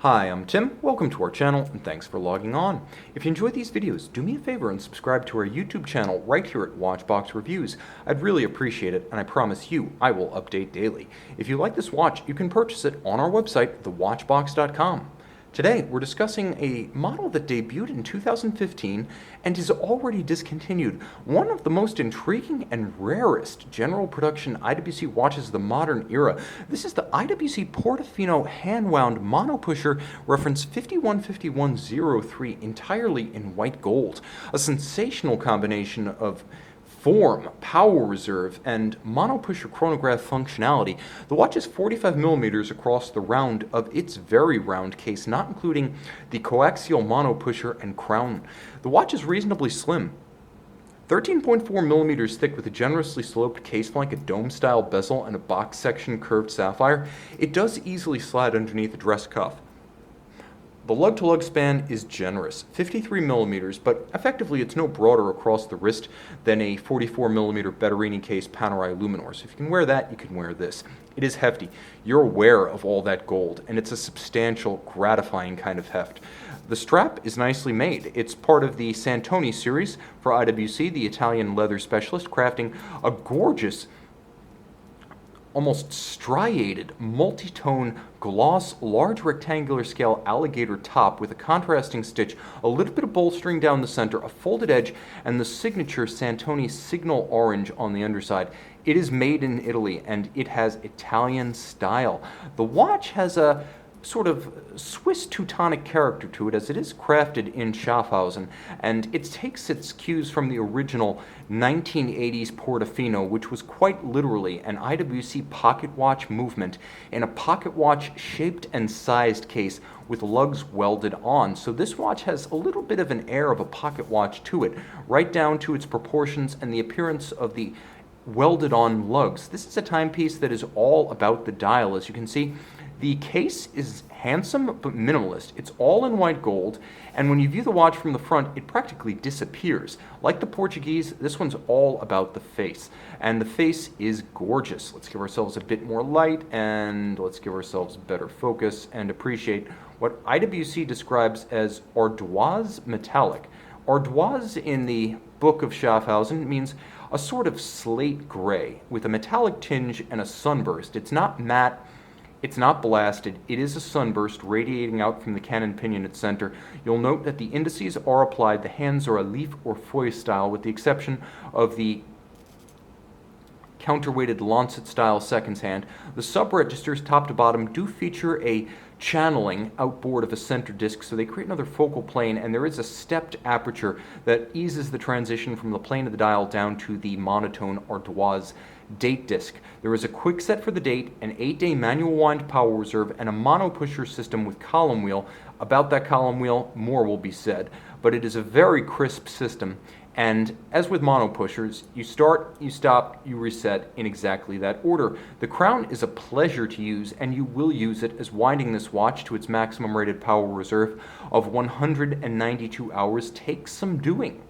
Hi, I'm Tim. Welcome to our channel, and thanks for logging on. If you enjoy these videos, do me a favor and subscribe to our YouTube channel right here at Watchbox Reviews. I'd really appreciate it, and I promise you I will update daily. If you like this watch, you can purchase it on our website, thewatchbox.com. Today, we're discussing a model that debuted in 2015 and is already discontinued. One of the most intriguing and rarest general production IWC watches of the modern era. This is the IWC Portofino hand-wound monopusher reference 5151-03 entirely in white gold. A sensational combination of form, power reserve, and monopusher chronograph functionality. The watch is 45 millimeters across the round of its very round case, not including the coaxial monopusher and crown. The watch is reasonably slim, 13.4 millimeters thick with a generously sloped case flank, a dome-style bezel, and a box section curved sapphire. It does easily slide underneath a dress cuff. The lug-to-lug span is generous, 53 millimeters, but effectively it's no broader across the wrist than a 44 millimeter Betterini case Panerai Luminor. So if you can wear that, you can wear this. It is hefty. You're aware of all that gold, and it's a substantial, gratifying kind of heft. The strap is nicely made. It's part of the Santoni series for IWC, the Italian leather specialist, crafting a gorgeous, almost striated, multi-tone, gloss, large rectangular scale alligator top with a contrasting stitch, a little bit of bolstering down the center, a folded edge, and the signature Santoni signal orange on the underside. It is made in Italy, and it has Italian style. The watch has a sort of Swiss Teutonic character to it, as it is crafted in Schaffhausen, and it takes its cues from the original 1980s Portofino, which was quite literally an IWC pocket watch movement in a pocket watch shaped and sized case with lugs welded on. So this watch has a little bit of an air of a pocket watch to it, right down to its proportions and the appearance of the welded on lugs. This is a timepiece that is all about the dial. As you can see, the case is handsome but minimalist. It's all in white gold, and when you view the watch from the front, it practically disappears. Like the Portuguese, this one's all about the face, and the face is gorgeous. Let's give ourselves a bit more light, and let's give ourselves better focus and appreciate what IWC describes as ardoise metallic. Ardoise in the Book of Schaffhausen means a sort of slate gray with a metallic tinge and a sunburst. It's not matte, it's not blasted, it is a sunburst radiating out from the cannon pinion at center. You'll note that the indices are applied, the hands are a leaf or foil style, with the exception of the counterweighted lancet style seconds hand. The sub-registers top to bottom do feature a channeling outboard of a center disc, so they create another focal plane, and there is a stepped aperture that eases the transition from the plane of the dial down to the monotone ardoise date disc. There is a quick set for the date, an 8-day manual wind power reserve, and a monopusher system with column wheel. About that column wheel, more will be said, but it is a very crisp system. And as with monopushers, you start, you stop, you reset in exactly that order. The crown is a pleasure to use, and you will use it, as winding this watch to its maximum rated power reserve of 192 hours takes some doing.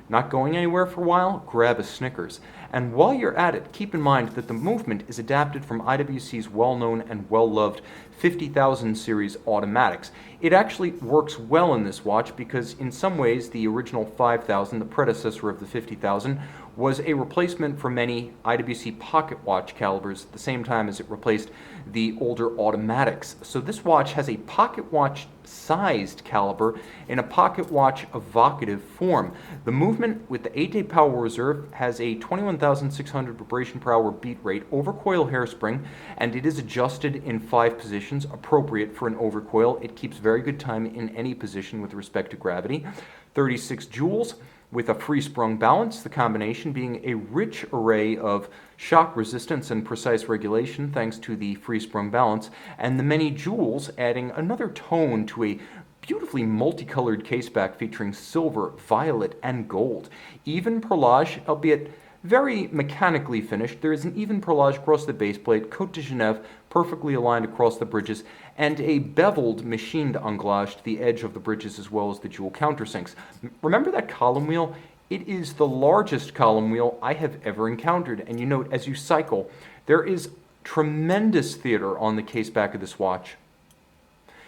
Not going anywhere for a while? Grab a Snickers. And while you're at it, keep in mind that the movement is adapted from IWC's well-known and well-loved 50,000 series automatics. It actually works well in this watch because in some ways the original 5000, the predecessor of the 50,000, was a replacement for many IWC pocket watch calibers at the same time as it replaced the older automatics. So this watch has a pocket watch sized caliber in a pocket watch evocative form. The movement with the 8-day power reserve has a 21,600 vibration per hour beat rate, overcoil hairspring, and it is adjusted in 5 positions, appropriate for an overcoil. It keeps very good time in any position with respect to gravity. 36 joules with a free-sprung balance, the combination being a rich array of shock resistance and precise regulation thanks to the free-sprung balance, and the many jewels adding another tone to a beautifully multicolored caseback featuring silver, violet, and gold. Even perlage, albeit very mechanically finished. There is an even perlage across the base plate, Côte de Genève perfectly aligned across the bridges, and a beveled machined anglage to the edge of the bridges as well as the jewel countersinks. Remember that column wheel? It is the largest column wheel I have ever encountered, and you note as you cycle, there is tremendous theater on the case back of this watch.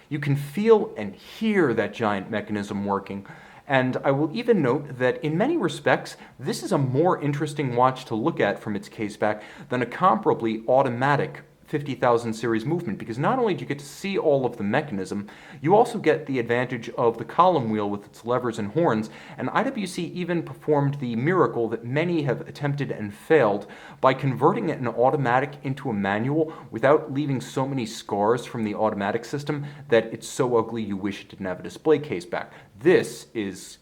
You can feel and hear that giant mechanism working. And I will even note that in many respects, this is a more interesting watch to look at from its case back than a comparably automatic 50,000 series movement, because not only do you get to see all of the mechanism, you also get the advantage of the column wheel with its levers and horns, and IWC even performed the miracle that many have attempted and failed by converting an automatic into a manual without leaving so many scars from the automatic system that it's so ugly you wish it didn't have a display case back. This is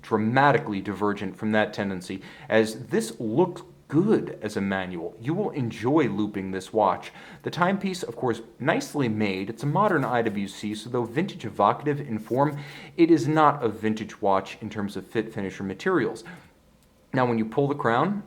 dramatically divergent from that tendency, as this looks good as a manual. You will enjoy looping this watch. The timepiece, of course, nicely made. It's a modern IWC, so though vintage evocative in form, it is not a vintage watch in terms of fit, finish, or materials. Now, when you pull the crown,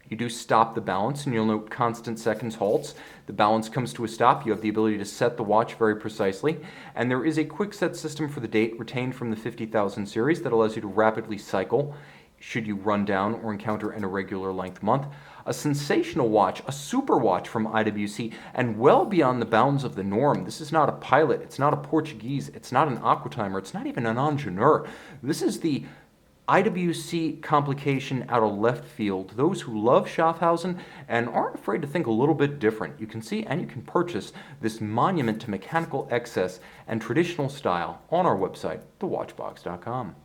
you do stop the balance, and you'll note constant seconds halts. The balance comes to a stop. You have the ability to set the watch very precisely, and there is a quick set system for the date retained from the 50,000 series that allows you to rapidly cycle should you run down or encounter an irregular length month. A sensational watch, a super watch from IWC, and well beyond the bounds of the norm. This is not a pilot, it's not a Portuguese, it's not an aquatimer, it's not even an ingenieur. This is the IWC complication out of left field. Those who love Schaffhausen and aren't afraid to think a little bit different. You can see and you can purchase this monument to mechanical excess and traditional style on our website, thewatchbox.com.